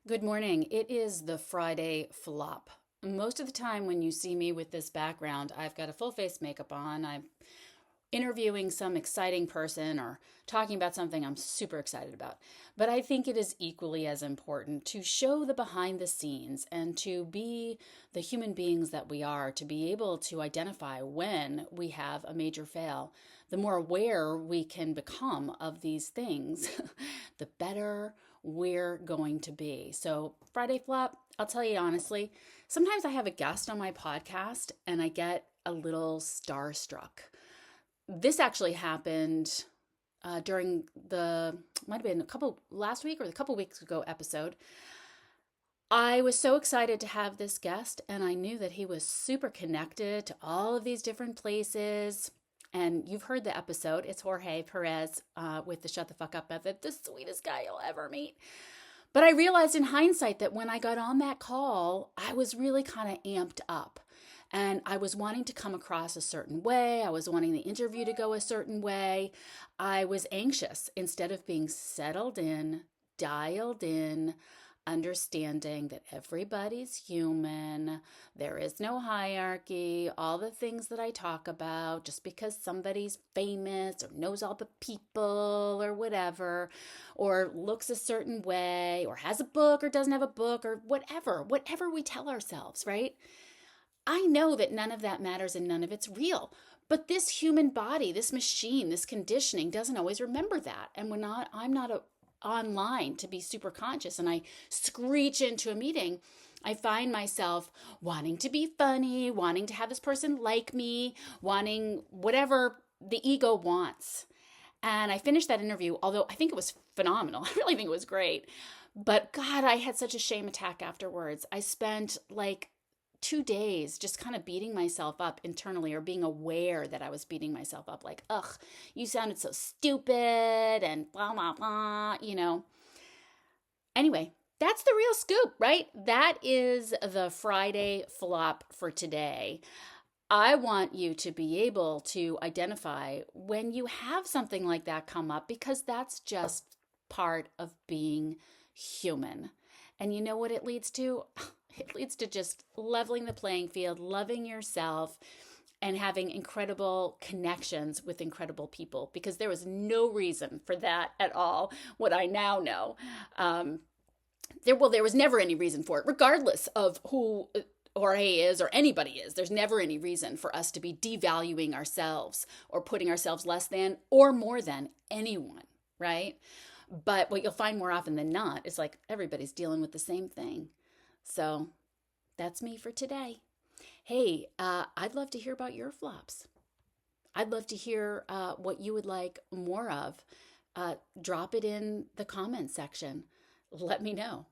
Good morning. It is the Friday flop. Most of the time, when you see me with this background, I've got a full face makeup on. I'm interviewing some exciting person or talking about something I'm super excited about. But I think it is equally as important to show the behind the scenes and to be the human beings that we are, to be able to identify when we have a major fail. The more aware we can become of these things, the better we're going to be. So, Friday Flop, I'll tell you honestly, sometimes I have a guest on my podcast and I get a little starstruck. This actually happened during might have been a couple last week or a couple weeks ago episode. I was so excited to have this guest, and I knew that he was super connected to all of these different places. And you've heard the episode. It's Jorge Perez with the Shut the Fuck Up Method, the sweetest guy you'll ever meet. But I realized in hindsight that when I got on that call, I was really kind of amped up. And I was wanting to come across a certain way. I was wanting the interview to go a certain way. I was anxious instead of being settled in, dialed in, understanding that everybody's human. There is no hierarchy. All the things that I talk about, just because somebody's famous or knows all the people or whatever, or looks a certain way, or has a book or doesn't have a book, or whatever we tell ourselves, right? I know that none of that matters and none of it's real. But this human body, this machine, this conditioning doesn't always remember that. And I'm not online to be super conscious and I screech into a meeting, I find myself wanting to be funny, wanting to have this person like me, wanting whatever the ego wants. And I finished that interview, although I think it was phenomenal. I really think it was great. But God, I had such a shame attack afterwards. I spent like 2 days just kind of beating myself up internally or being aware that I was beating myself up like, ugh, you sounded so stupid and blah, blah, blah. Anyway, that's the real scoop, right? That is the Friday flop for today. I want you to be able to identify when you have something like that come up because that's just part of being human. And you know what it leads to? It leads to just leveling the playing field, loving yourself, and having incredible connections with incredible people because there was no reason for that at all. What I now know. There was never any reason for it, regardless of who Jorge is or anybody is. There's never any reason for us to be devaluing ourselves or putting ourselves less than or more than anyone, right? But what you'll find more often than not is like everybody's dealing with the same thing. So that's me for today. Hey, I'd love to hear about your flops. I'd love to hear what you would like more of. Drop it in the comments section. Let me know.